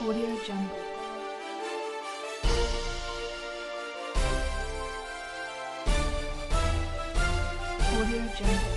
Audio Jungle. Audio Jungle.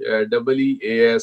EEAS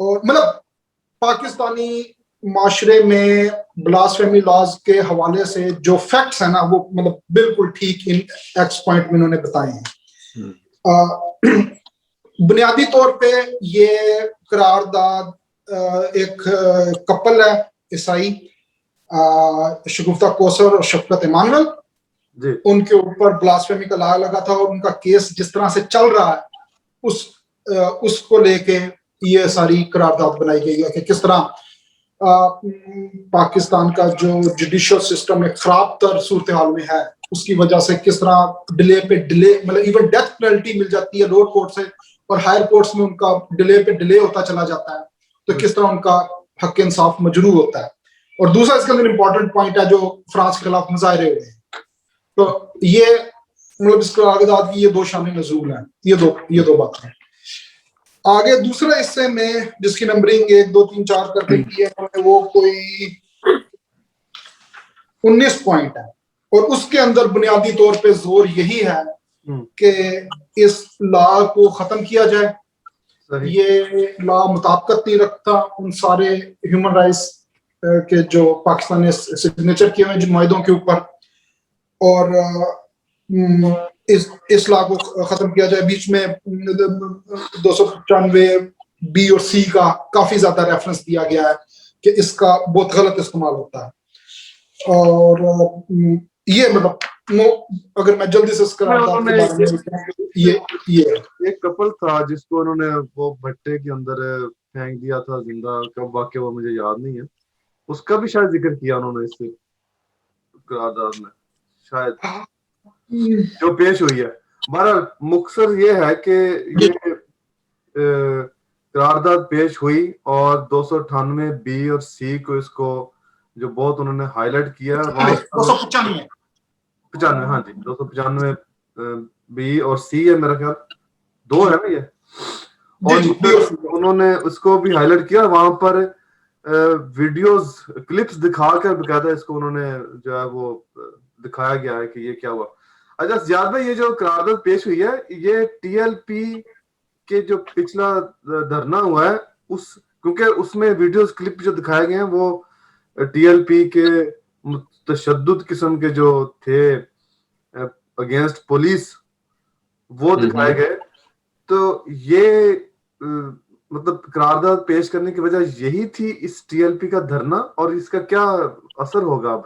اور مطلب پاکستانی معاشرے میں بلاسفیمی لاز کے حوالے سے جو فیکٹس ہیں نا وہ مطلب بالکل ٹھیک ان ایکس پوائنٹ میں انہوں نے بتائے ہیں. بنیادی طور پہ یہ قرارداد ایک کپل ہے عیسائی شگفتہ کوثر اور شفقت ایمانویل, ان کے اوپر بلاسفیمی کا لایا لگا تھا, اور ان کا کیس جس طرح سے چل رہا ہے اس کو لے کے یہ ساری قرارداد بنائی گئی ہے کہ کس طرح پاکستان کا جو جوڈیشل سسٹم ایک خراب تر صورتحال میں ہے, اس کی وجہ سے کس طرح ڈیلے پہ ڈیلے, مطلب ایون ڈیتھ پینلٹی مل جاتی ہے لوور کورٹ سے اور ہائر کورٹس میں ان کا ڈیلے پہ ڈیلے ہوتا چلا جاتا ہے, تو کس طرح ان کا حق انصاف مجروح ہوتا ہے. اور دوسرا اس کے اندر امپورٹنٹ پوائنٹ ہے جو فرانس کے خلاف مظاہرے ہوئے ہیں, تو یہ مطلب اس قرارداد کی یہ دو شان نزول ہیں, یہ دو باتیں ہیں. آگے دوسرے حصے میں جس کی نمبرنگ 1 2 3 4 کر دی ہے وہ کوئی 19 پوائنٹ ہے, اور اس کے اندر بنیادی طور پہ زور یہی ہے کہ اس لا کو ختم کیا جائے. یہ لا مطابقت نہیں رکھتا ان سارے ہیومن رائٹس کے جو پاکستان نے سگنیچر کیے ہوئے جن معاہدوں کے اوپر, اور اس لا کو ختم کیا جائے. بیچ میں 295 بی اور سی کا کافی زیادہ ریفرنس دیا گیا ہے کہ اس کا بہت غلط استعمال ہوتا ہے. اور یہ مطلب اگر میں جلدی سے اس قرارداد کے بارے میں یہ ایک کپل تھا جس کو انہوں نے وہ بھٹے کے اندر پھینک دیا تھا زندہ, کب واقعہ وہ مجھے یاد نہیں ہے, اس کا بھی شاید ذکر کیا انہوں نے اس قرارداد میں شاید جو پیش ہوئی ہے. بہرحال مختصر یہ ہے کہ یہ قرارداد پیش ہوئی اور 298 بی اور سی کو اس کو جو بہت انہوں نے ہائی لائٹ کیا, 295 ہاں جی 295 بی اور سی ہے میرا خیال, 2 ہے نا یہ, اور انہوں نے اس کو بھی ہائی لائٹ کیا. وہاں پر ویڈیوز کلپس دکھا کر باقاعدہ اس کو انہوں نے جو ہے وہ دکھایا گیا ہے کہ یہ کیا ہوا. اچھا زیاد بھائی, یہ جو قرارداد پیش ہوئی ہے یہ ٹی ایل پی کے جو پچھلا دھرنا ہوا ہے کیونکہ اس میں ویڈیوز کلپ جو دکھائے گئے ہیں وہ ٹی ایل پی کے تشدد قسم کے جو تھے اگینسٹ پولیس وہ دکھائے گئے. تو یہ مطلب قرارداد پیش کرنے کی وجہ یہی تھی اس ٹی ایل پی کا دھرنا, اور اس کا کیا اثر ہوگا اب؟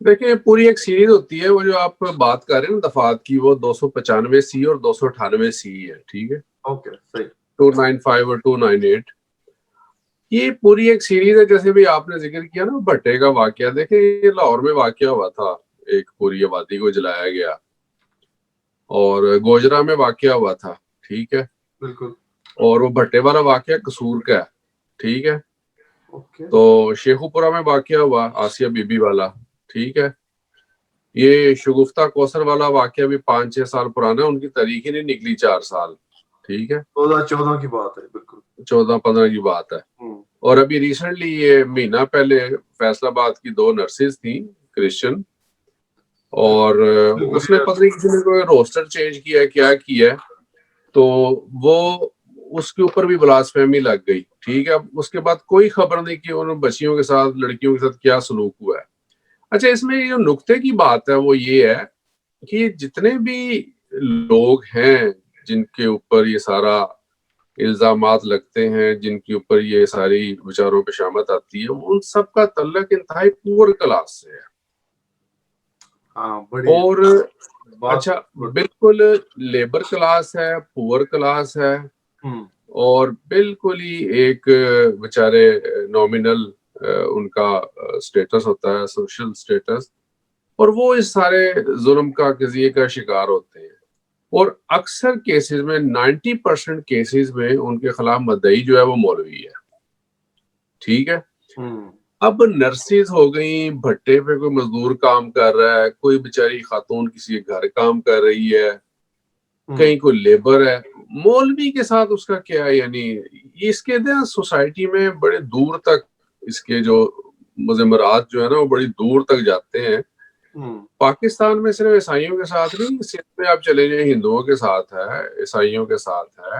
دیکھیں پوری ایک سیریز ہوتی ہے, وہ جو آپ بات کر رہے ہیں نا دفعات کی, وہ 295 سی اور 298 سی ہے, ٹھیک ہے, اوکے صحیح, 295 اور 298, یہ پوری ایک سیریز ہے. جیسے بھی آپ نے ذکر کیا نا بھٹے کا واقعہ, دیکھیں یہ لاہور میں واقعہ ہوا تھا, ایک پوری آبادی کو جلایا گیا, اور گوجرا میں واقعہ ہوا تھا, ٹھیک ہے, بالکل, اور وہ بھٹے والا واقعہ قصور کا ہے, ٹھیک ہے. تو شیخو پورہ میں واقعہ ہوا آسیہ بی بی والا, ٹھیک ہے. یہ شگفتہ کوثر والا واقعہ بھی 5-6 سال پرانا ہے, ان کی تاریخ ہی نہیں نکلی 4 سال, ٹھیک ہے, 14 کی بات ہے, بالکل 14-15 کی بات ہے. اور ابھی ریسنٹلی یہ مہینہ پہلے فیصل آباد کی 2 نرسز تھیں کرسچن, اور اس نے پتہ نہیں کسی نے کوئی روسٹر چینج کیا ہے کیا کیا ہے, تو وہ اس کے اوپر بھی بلاسفیمی لگ گئی, ٹھیک ہے. اب اس کے بعد کوئی خبر نہیں کہ انہوں بچیوں کے ساتھ لڑکیوں کے ساتھ کیا سلوک ہوا ہے. اچھا اس میں جو نقطے کی بات ہے وہ یہ ہے کہ جتنے بھی لوگ ہیں جن کے اوپر یہ سارا الزامات لگتے ہیں, جن کے اوپر یہ ساری بیچاروں پہ شامت آتی ہے, ان سب کا تعلق انتہائی پور کلاس سے ہے. اور اچھا بالکل لیبر کلاس ہے, پور کلاس ہے, اور بالکل ہی ایک بیچارے نومینل ان کا سٹیٹس ہوتا ہے, سوشل سٹیٹس, اور وہ اس سارے ظلم کا قضیے کا شکار ہوتے ہیں. اور اکثر کیسز میں 90% کیسز میں ان کے خلاف مدعی جو ہے وہ مولوی ہے, ٹھیک ہے. اب نرسز ہو گئیں, بھٹے پہ کوئی مزدور کام کر رہا ہے, کوئی بیچاری خاتون کسی گھر کام کر رہی ہے, کہیں کوئی لیبر ہے, مولوی کے ساتھ اس کا کیا, یعنی اس کے دیں سوسائٹی میں بڑے دور تک اس کے جو مضمرات جو ہے نا وہ بڑی دور تک جاتے ہیں. پاکستان میں صرف عیسائیوں کے ساتھ نہیں, سندھ میں آپ چلے جائیں ہندوؤں کے ساتھ ہے, عیسائیوں کے ساتھ ہے,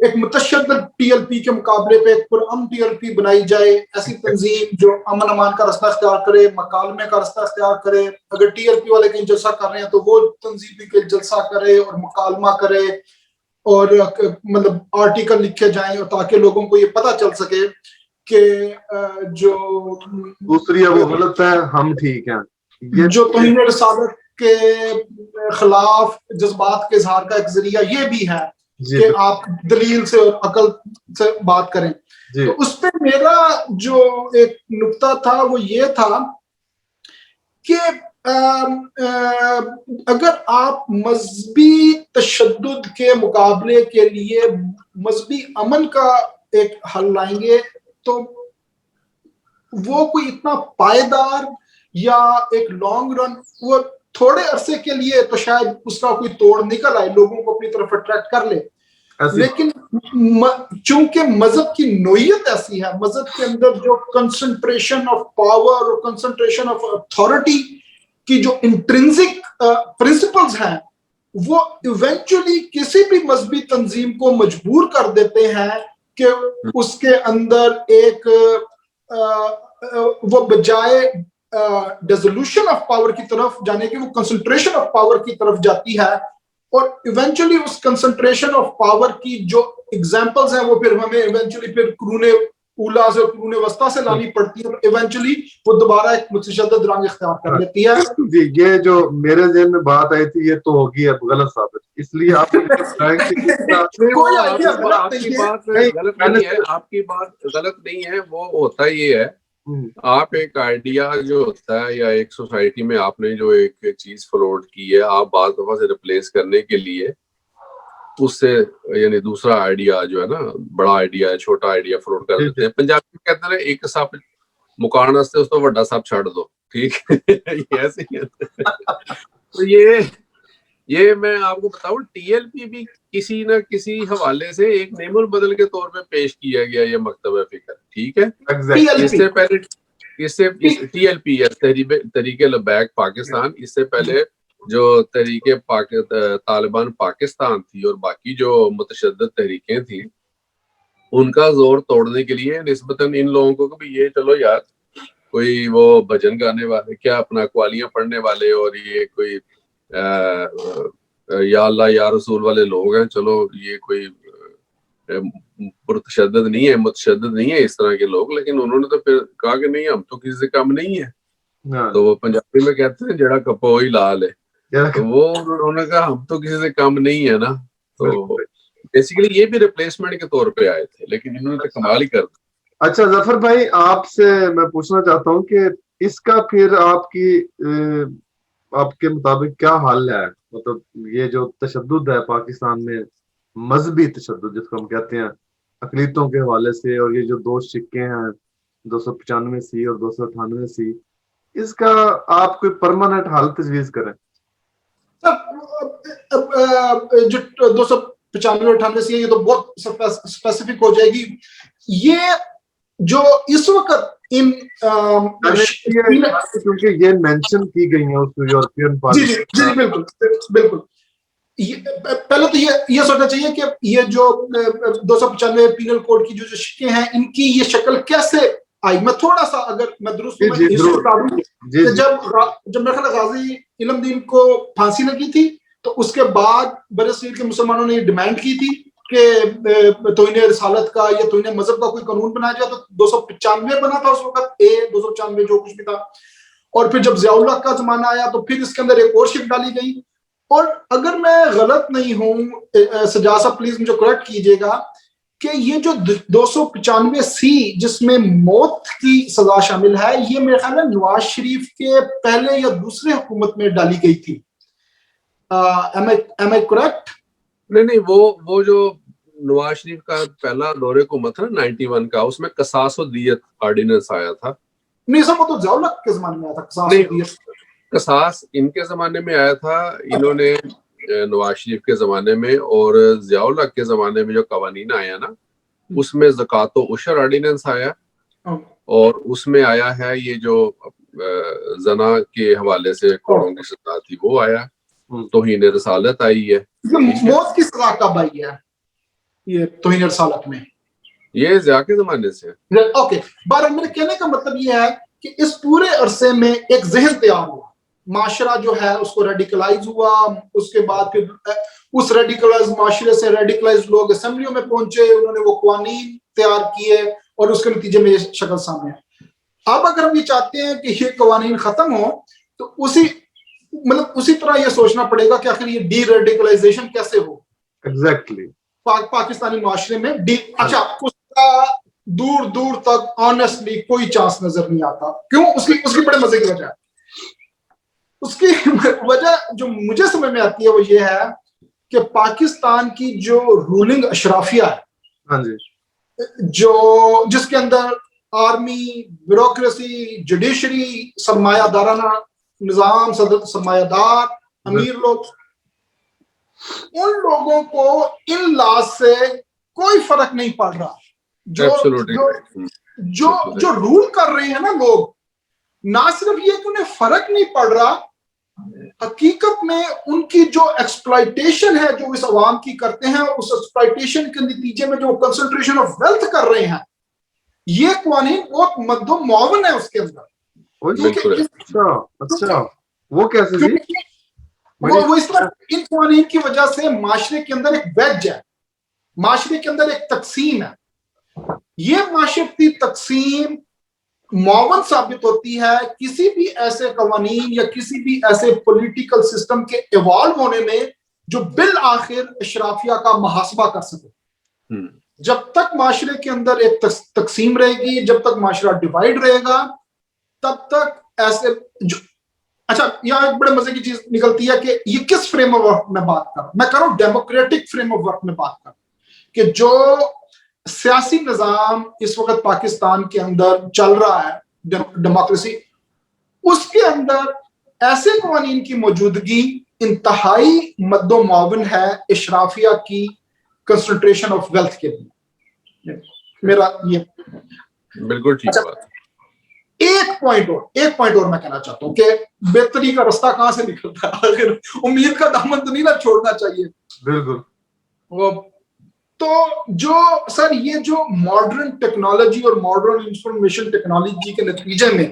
ایک متشدد ٹی ایل پی کے مقابلے پہ ایک پرامن ٹی ایل پی بنائی جائے, ایسی تنظیم جو امن امان کا راستہ اختیار کرے, مکالمے کا راستہ اختیار کرے. اگر ٹی ایل پی والے کہیں جلسہ کر رہے ہیں تو وہ تنظیم بھی کہ جلسہ کرے اور مکالمہ کرے, اور مطلب آرٹیکل لکھے جائیں, اور تاکہ لوگوں کو یہ پتہ چل سکے کہ جو دوسری ہے وہ غلط ہے, ہم ٹھیک ہیں. جو توہین رسالت کے خلاف جذبات کے اظہار کا ایک ذریعہ یہ بھی ہے کہ آپ دلیل سے اور عقل سے بات کریں. تو اس پہ میرا جو ایک نقطہ تھا وہ یہ تھا کہ اگر آپ مذہبی تشدد کے مقابلے کے لیے مذہبی امن کا ایک حل لائیں گے تو وہ کوئی اتنا پائیدار یا ایک لانگ رن, وہ تھوڑے عرصے کے لیے تو شاید اس کا کوئی توڑ نکل آئے, لوگوں کو اپنی طرف اٹریکٹ کر لے, لیکن چونکہ مذہب کی نوعیت ایسی ہے, مذہب کے اندر جو کنسنٹریشن آف پاور اور کنسنٹریشن آف اتھارٹی کی جو انٹرنسک پرنسپلز ہیں وہ ایونچولی کسی بھی مذہبی تنظیم کو مجبور کر دیتے ہیں کہ اس کے اندر ایک وہ بجائے ڈیزولوشن آف پاور کی طرف جانے کی وہ کنسنٹریشن آف پاور کی طرف جاتی ہے, اور ایونچولی اس کنسنٹریشن آف پاور کی جو ایگزامپلز ہیں وہ پھر ہمیں ایونچولی پھر قرون اولا سے قرون وسطیٰ سے لانی پڑتی ہے, اور ایونچولی وہ دوبارہ ایک متشدد رنگ اختیار کر لیتی ہے. یہ جو میرے ذہن میں بات آئی تھی یہ تو ہوگی اب غلط ثابت, اس لیے آپ آپ کی بات غلط نہیں ہے. وہ ہوتا یہ ہے, آپ ایک آئیڈیا جو ہوتا ہے یا ایک سوسائٹی میں آپ نے جو ایک چیز فلوٹ کی ہے, آپ بعض دفعہ سے ریپلیس کرنے کے لیے اس سے یعنی دوسرا آئیڈیا جو ہے نا, بڑا آئیڈیا ہے چھوٹا آئیڈیا فلوٹ کر دیتے ہیں. پنجابی میں کہتے ہیں ایک سپ مکان واسطے اس تو بڑا سپ چھڑ دو, ٹھیک ہے ایسے ہی. تو یہ میں آپ کو بتاؤں ٹی ایل پی بھی کسی نہ کسی حوالے سے ایک نعم البدل کے طور پہ پیش کیا گیا یہ مکتبہ فکر, ٹھیک ہے. اس سے پہلے T L P Tehreek Labbaik Pakistan, اس سے پہلے جو تحریک طالبان پاکستان تھی اور باقی جو متشدد تحریکیں تھیں, ان کا زور توڑنے کے لیے نسبتاً ان لوگوں کو بھی یہ چلو یار کوئی وہ بھجن گانے والے کیا اپنا قوالیاں پڑھنے والے اور یہ کوئی یا اللہ یا رسول والے لوگ ہیں, چلو یہ کوئی پرتشدد نہیں ہے, متشدد نہیں ہے اس طرح کے لوگ, لیکن انہوں نے تو پھر کہا کہ نہیں ہم تو کسی سے کم نہیں ہے. تو وہ پنجابی میں کہتے ہیں جڑا کپو وہی لال ہے, تو وہ انہوں نے کہا ہم تو کسی سے کم نہیں ہے نا. تو بیسیکلی یہ بھی ریپلیسمنٹ کے طور پہ آئے تھے, لیکن انہوں نے تو کمال ہی کر دیا. اچھا ظفر بھائی, آپ سے میں پوچھنا چاہتا ہوں کہ اس کا پھر آپ کے مطابق کیا حل ہے؟ مطلب یہ جو تشدد ہے پاکستان میں, مذہبی تشدد جس کو ہم کہتے ہیں اقلیتوں کے حوالے سے, اور یہ جو دو شقیں ہیں 295C اور 298C, اس کا آپ کوئی پرماننٹ حل تجویز کریں؟ جو 295 یہ تو بہت اسپیسیفک ہو جائے گی. یہ جو اس وقت ان کیونکہ یہ مینشن کی گئی ہیں اس یورپین پارلیمنٹ. جی بالکل بالکل. پہلے تو یہ سوچنا چاہیے کہ یہ جو 295 پینل کوڈ کی جو شکیں ہیں ان کی یہ شکل کیسے آئی. میں تھوڑا سا اگر میں درست جب میرے خیال غازی علم دین کو پھانسی لگی تھی تو اس کے بعد برصغیر کے مسلمانوں نے یہ ڈیمانڈ کی تھی کہ توہین رسالت کا یا توہین مذہب کا کوئی قانون بنایا جائے. تو 295 بنا تھا اس وقت, 295 جو کچھ بھی تھا, اور پھر جب ضیاء اللہ کا زمانہ آیا تو پھر اس کے اندر ایک اور شک ڈالی گئی. اور اگر میں غلط نہیں ہوں, سجاد صاحب پلیز مجھے کریکٹ کیجیے گا, کہ یہ جو 295C جس میں موت کی سزا شامل ہے, یہ میرے خیال میں نواز شریف کے پہلے یا دوسرے حکومت میں ڈالی گئی تھی. am I correct؟ نہیں, وہ جو نواز شریف کا پہلا دور حکومت تھا 91 کا, اس میں قصاص و دیت آرڈیننس آیا تھا. نہیں سر, وہ تو ضیاء اللہ کے زمانے میں آیا تھا قصاص و دیت. قصاص ان کے زمانے میں آیا تھا, انہوں نے نواز شریف کے زمانے میں, اور ضیاء اللہ کے زمانے میں جو قوانین آیا نا اس میں زکوٰۃ و عشر آرڈیننس آیا, اور اس میں آیا ہے یہ جو زنا کے حوالے سے کوڑوں کی سزا تھی وہ آیا, توہین رسالت آئی ہے. موت کی سزا کب آئی ہے؟ یہ توہین رسالت میں؟ یہ ضیاء کے زمانے سے. اوکے، بہرحال میرے کہنے کا مطلب یہ ہے کہ اس پورے عرصے میں ایک ذہن تیار ہوا، معاشرہ جو ہے اس کو ریڈیکلائز ہوا، اس کے بعد پھر اس ریڈیکلائز معاشرے سے ریڈیکلائز لوگ اسمبلیوں میں پہنچے، انہوں نے وہ قوانین تیار کیے اور اس کے نتیجے میں یہ شکل سامنے ہے. اب اگر ہم یہ چاہتے ہیں کہ یہ قوانین ختم ہو تو اسی طرح یہ سوچنا پڑے گا کہ آخر یہ ڈی ریڈیکلائزیشن کیسے ہو ایگزیکٹلی پاکستانی معاشرے میں. اچھا، اس کا دور دور تک آنیسٹلی کوئی چانس نظر نہیں آتا. کیوں؟ اس کی بڑے مزے کی وجہ ہے. اس کی وجہ جو مجھے سمجھ میں آتی ہے وہ یہ ہے کہ پاکستان کی جو رولنگ اشرافیہ ہے، جس کے اندر آرمی، بیوروکریسی، جوڈیشری، سرمایہ دارانہ نظام، سرمایہ دار، امیر لوگ، ان لوگوں کو ان لاز سے کوئی فرق نہیں پڑ رہا. جو رول کر رہے ہیں نا لوگ، نہ صرف یہ کہ انہیں فرق نہیں پڑ رہا، حقیقت میں ان کی جو ایکسپلائٹیشن ہے جو اس عوام کی کرتے ہیں، اس ایکسپلائٹیشن کے نتیجے میں جو کنسنٹریشن آف ویلتھ کر رہے ہیں، یہ قوانین بہت مد و معاون ہے اس کے اندر. اچھا، وہ کیسے جی؟ وہ اس طرح ان قوانین کی وجہ سے معاشرے کے اندر ایک ویج ہے، معاشرے کے اندر ایک تقسیم ہے. یہ معاشرتی تقسیم معاون ثابت ہوتی ہے کسی بھی ایسے قوانین یا کسی بھی ایسے پولیٹیکل سسٹم کے ایوالو ہونے میں جو بالآخر اشرافیہ کا محاسبہ کر سکے. جب تک معاشرے کے اندر ایک تقسیم رہے گی، جب تک معاشرہ ڈیوائیڈ رہے گا، تب تک ایسے اچھا، یہاں ایک بڑے مزے کی چیز نکلتی ہے کہ یہ کس فریم آف ورک میں بات کر رہا ہوں میں؟ کروں ڈیموکریٹک فریم آف ورک میں بات کر رہا ہوں کہ جو سیاسی نظام اس وقت پاکستان کے اندر چل رہا ہے، ڈیموکریسی، اس کے اندر ایسے قوانین کی موجودگی انتہائی مد و معاون ہے اشرافیہ کی کنسنٹریشن آف ویلتھ کے لیے. میرا یہ بالکل ٹھیک بات. ایک پوائنٹ اور میں کہنا چاہتا ہوں کہ بہتری کا رستہ کہاں سے نکلتا ہے؟ اگر امید کا دامن تو نہیں نہ چھوڑنا چاہیے. بالکل. تو جو سر یہ جو ماڈرن ٹیکنالوجی اور ماڈرن انفارمیشن ٹیکنالوجی کے نتیجے میں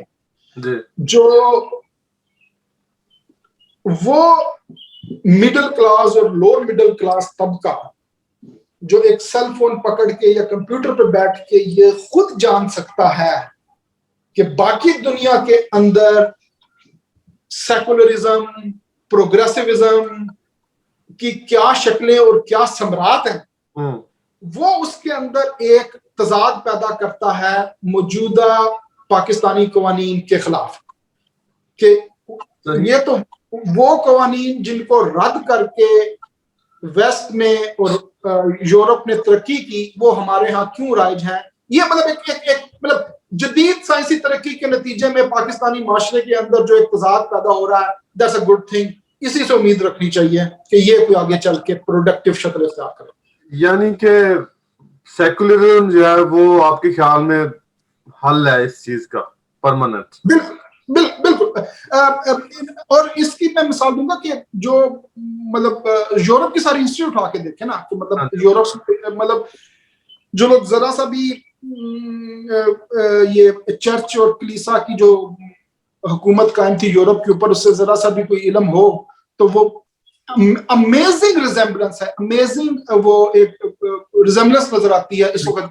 جو وہ مڈل کلاس اور لوور مڈل کلاس طبقہ جو ایک سیل فون پکڑ کے یا کمپیوٹر پہ بیٹھ کے یہ خود جان سکتا ہے کہ باقی دنیا کے اندر سیکولرزم، پروگریسوزم کی کیا شکلیں اور کیا ثمرات ہیں، وہ اس کے اندر ایک تضاد پیدا کرتا ہے موجودہ پاکستانی قوانین کے خلاف. کہ یہ تو وہ قوانین جن کو رد کر کے ویسٹ میں اور یورپ نے ترقی کی، وہ ہمارے ہاں کیوں رائج ہیں. یہ مطلب جدید سائنسی ترقی کے نتیجے میں پاکستانی معاشرے کے اندر جو ایک تضاد پیدا ہو رہا ہے، دیٹس اے گڈ تھنگ. اسی سے امید رکھنی چاہیے کہ یہ کوئی آگے چل کے پروڈکٹیو شکل اختیار کرے. یعنی کہ سیکولرزم جو ہے وہ آپ کے خیال میں حل ہے اس چیز کا پرماننٹ؟ بالکل. اور اس کی میں مثال دوں گا کہ جو مطلب یورپ کی ساری ہسٹری اٹھا کے دیکھیں نا، کہ مطلب یورپ مطلب جو لوگ ذرا سا بھی یہ چرچ اور کلیسا کی جو حکومت قائم تھی یورپ کے اوپر، اس سے ذرا سا بھی کوئی علم ہو تو وہ امیزنگ ریزمبلنس ہے، امیزنگ وہ ایک ریزمبلنس نظر آتی ہے اس وقت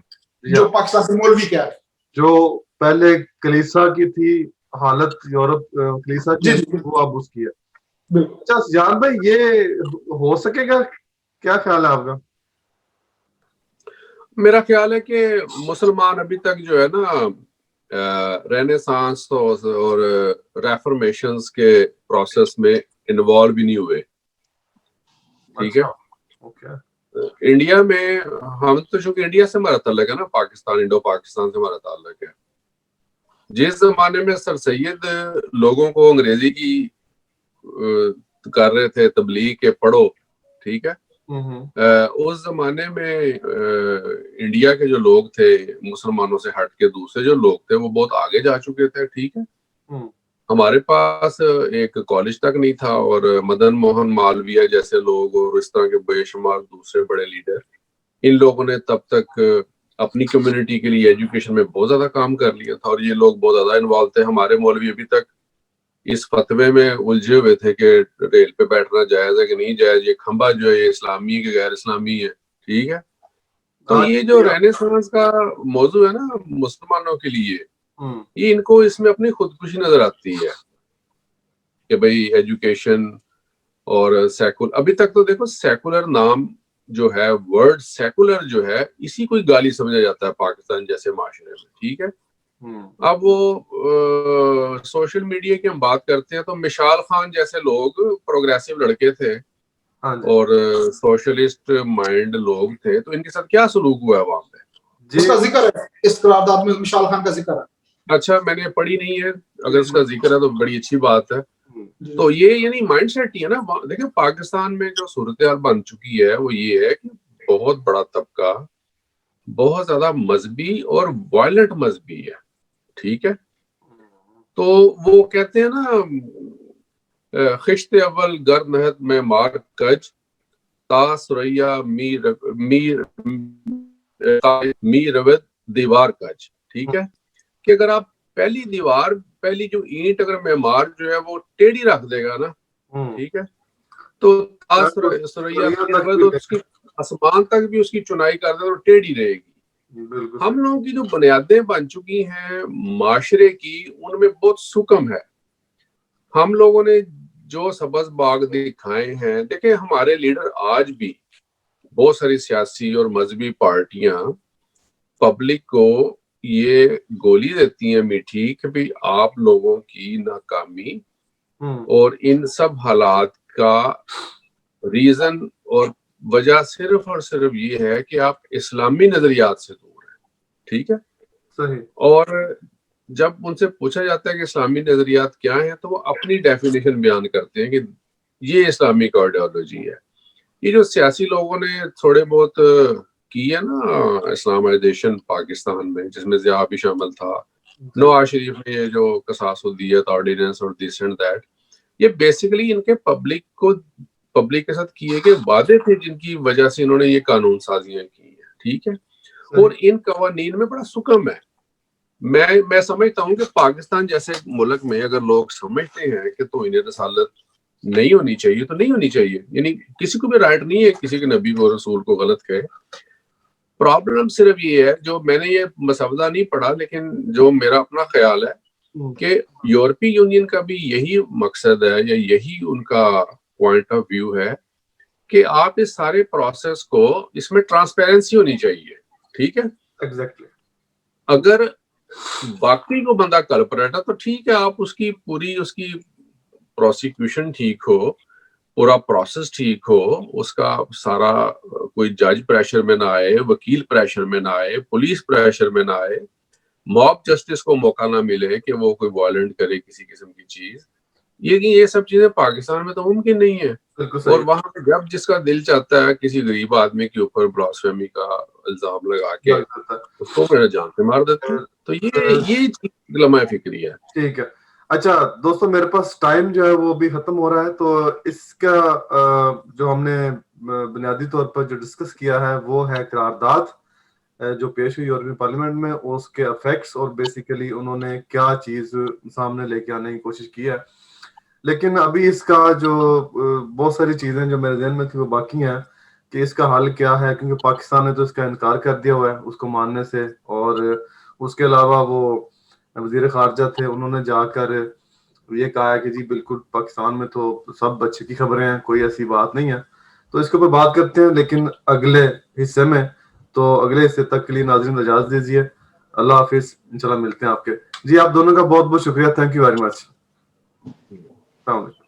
جو پاکستان سے مولوی کہہ رہے ہیں. جو پہلے کلیسا کی تھی حالت یورپ کلیسا کی، وہ اب اس کی ہے. اچھا جان بھائی، یہ ہو سکے گا؟ کیا خیال ہے آپ کا؟ میرا خیال ہے کہ مسلمان ابھی تک جو ہے نا رینیسانس اور ریفرمیشنز کے پروسیس میں انوالو بھی نہیں ہوئے. ٹھیک ہے. انڈیا میں ہم تو چونکہ انڈیا سے ہمارا تعلق ہے نا، پاکستان انڈو پاکستان سے ہمارا تعلق ہے. جس زمانے میں سر سید لوگوں کو انگریزی کی کر رہے تھے تبلیغ کے پڑھو، ٹھیک ہے، اس زمانے میں انڈیا کے جو لوگ تھے مسلمانوں سے ہٹ کے دوسرے جو لوگ تھے وہ بہت آگے جا چکے تھے. ٹھیک ہے. ہمارے پاس ایک کالج تک نہیں تھا، اور مدن موہن مالویہ جیسے لوگ اور اس طرح کے بے شمار دوسرے بڑے لیڈر ان لوگوں نے تب تک اپنی کمیونٹی کے لیے ایجوکیشن میں بہت زیادہ کام کر لیا تھا اور یہ لوگ بہت زیادہ انوالو تھے. ہمارے مولوی ابھی تک اس فتوے میں الجھے ہوئے تھے کہ ریل پہ بیٹھنا جائز ہے کہ نہیں جائز, یہ کھمبا جو ہے یہ اسلامی ہے کہ غیر اسلامی ہے. ٹھیک ہے, تو یہ جو رینیسانس کا موضوع ہے نا مسلمانوں کے لیے, یہ ان کو اس میں اپنی خودکشی نظر آتی ہے کہ بھئی ایجوکیشن اور سیکولر. ابھی تک تو دیکھو سیکولر نام جو ہے, ورڈ سیکولر جو ہے, اسی کوئی گالی سمجھا جاتا ہے پاکستان جیسے معاشرے میں. ٹھیک ہے, اب وہ سوشل میڈیا کی ہم بات کرتے ہیں تو مشال خان جیسے لوگ پروگریسو لڑکے تھے اور سوشلسٹ مائنڈ لوگ تھے, تو ان کے ساتھ کیا سلوک ہوا ہے وہاں پہ؟ اس کا ذکر ہے اس قرارداد میں, مشال خان کا ذکر ہے. اچھا, میں نے پڑھی نہیں ہے, اگر اس کا ذکر ہے تو بڑی اچھی بات ہے. تو یہ یعنی مائنڈ سیٹ ہی ہے نا. دیکھیں پاکستان میں جو صورتحال بن چکی ہے وہ یہ ہے کہ بہت بڑا طبقہ بہت زیادہ مذہبی اور وائلنٹ مذہبی ہے. ٹھیک ہے, تو وہ کہتے ہیں نا خشت اول گر نہت میں مار کج تا سریا می روت دیوار کج. ٹھیک ہے, کہ اگر آپ پہلی دیوار, پہلی جو اینٹ اگر معمار جو ہے وہ ٹیڑھی رکھ دے گا نا, ٹھیک ہے, تو سریا اس کی آسمان تک بھی اس کی چنائی کر دے تو ٹیڑھی رہے گی. ہم لوگوں کی جو بنیادیں بن چکی ہیں معاشرے کی, ان میں بہت سکم ہے. ہم لوگوں نے جو سبز باغ دکھائے ہیں, دیکھیں ہمارے لیڈر آج بھی بہت ساری سیاسی اور مذہبی پارٹیاں پبلک کو یہ گولی دیتی ہیں میٹھی کہ بھی آپ لوگوں کی ناکامی اور ان سب حالات کا ریزن اور وجہ صرف اور صرف یہ ہے کہ آپ اسلامی نظریات سے دور ہیں. ٹھیک ہے, صحیح. اور جب ان سے پوچھا جاتا ہے کہ اسلامی نظریات کیا ہیں تو وہ اپنی ڈیفینیشن بیان کرتے ہیں کہ یہ اسلامک آئیڈیالوجی ہے. یہ جو سیاسی لوگوں نے تھوڑے بہت کی ہے نا اسلامائزیشن پاکستان میں, جس میں ضیاء بھی شامل تھا, نواز شریف نے یہ جو قصاص الدیت آرڈیننس اور دس اینڈ دیٹ, یہ بیسیکلی ان کے پبلک کے ساتھ کیے گئے وعدے تھے جن کی وجہ سے انہوں نے یہ قانون سازیاں کی ہیں. ٹھیک ہے, اور ان قوانین میں بڑا سکم ہے. میں سمجھتا ہوں کہ پاکستان جیسے ملک میں اگر لوگ سمجھتے ہیں کہ تو انہیں رسالت نہیں ہونی چاہیے تو نہیں ہونی چاہیے. یعنی کسی کو بھی رائٹ نہیں ہے کسی کے نبی کو رسول کو غلط کہے. پرابلم صرف یہ ہے, جو میں نے یہ مسودہ نہیں پڑھا لیکن جو میرا اپنا خیال ہے کہ یورپی یونین کا بھی یہی مقصد ہے یا یہی ان کا پوائنٹ آف ویو ہے کہ آپ اس سارے پروسیس کو, اس میں ٹرانسپیرنسی ہونی چاہیے. ٹھیک ہے, ایگزیکٹلی. اگر باقی کو بندہ کلپریٹ ہے تو ٹھیک ہے, آپ اس کی پوری اس کی پروسیکیوشن ٹھیک ہو, پورا پروسیس ٹھیک ہو, اس کا سارا کوئی جج پریشر میں نہ آئے, وکیل پریشر میں نہ آئے, پولیس پریشر میں نہ آئے, موب جسٹس کو موقع نہ ملے کہ وہ کوئی وائلنٹ کرے کسی قسم کی چیز. یہ سب چیزیں پاکستان میں تو ممکن نہیں ہے. اور وہاں پہ جب جس کا دل چاہتا ہے کسی غریب آدمی کے اوپر بلاسفیمی کا الزام لگا کے اس کو میرا جان سے مار دیتے ہیں. تو یہ لمحہ فکری ہے. ٹھیک ہے. اچھا دوستو, میرے پاس ٹائم جو ہے وہ بھی ختم ہو رہا ہے, تو اس کا جو ہم نے بنیادی طور پر جو ڈسکس کیا ہے وہ ہے قرارداد جو پیش ہوئی یورپی پارلیمنٹ میں, اور اس کے افیکٹس, اور بیسیکلی انہوں نے کیا چیز سامنے لے کے آنے کی کوشش کی ہے. لیکن ابھی اس کا جو بہت ساری چیزیں جو میرے ذہن میں تھی وہ باقی ہیں کہ اس کا حل کیا ہے, کیونکہ پاکستان نے تو اس کا انکار کر دیا ہوا ہے اس کو ماننے سے. اور اس کے علاوہ وہ وزیر خارجہ تھے, انہوں نے جا کر یہ کہا ہے کہ جی بالکل پاکستان میں تو سب اچھے کی خبریں ہیں, کوئی ایسی بات نہیں ہے. تو اس کے اوپر بات کرتے ہیں لیکن اگلے حصے میں. تو اگلے حصے تک کے لیے ناظرین اجازت دیجیے. اللہ حافظ, انشاءاللہ ملتے ہیں آپ کے. جی آپ دونوں کا بہت بہت شکریہ, تھینک یو ویری مچ. السلام علیکم.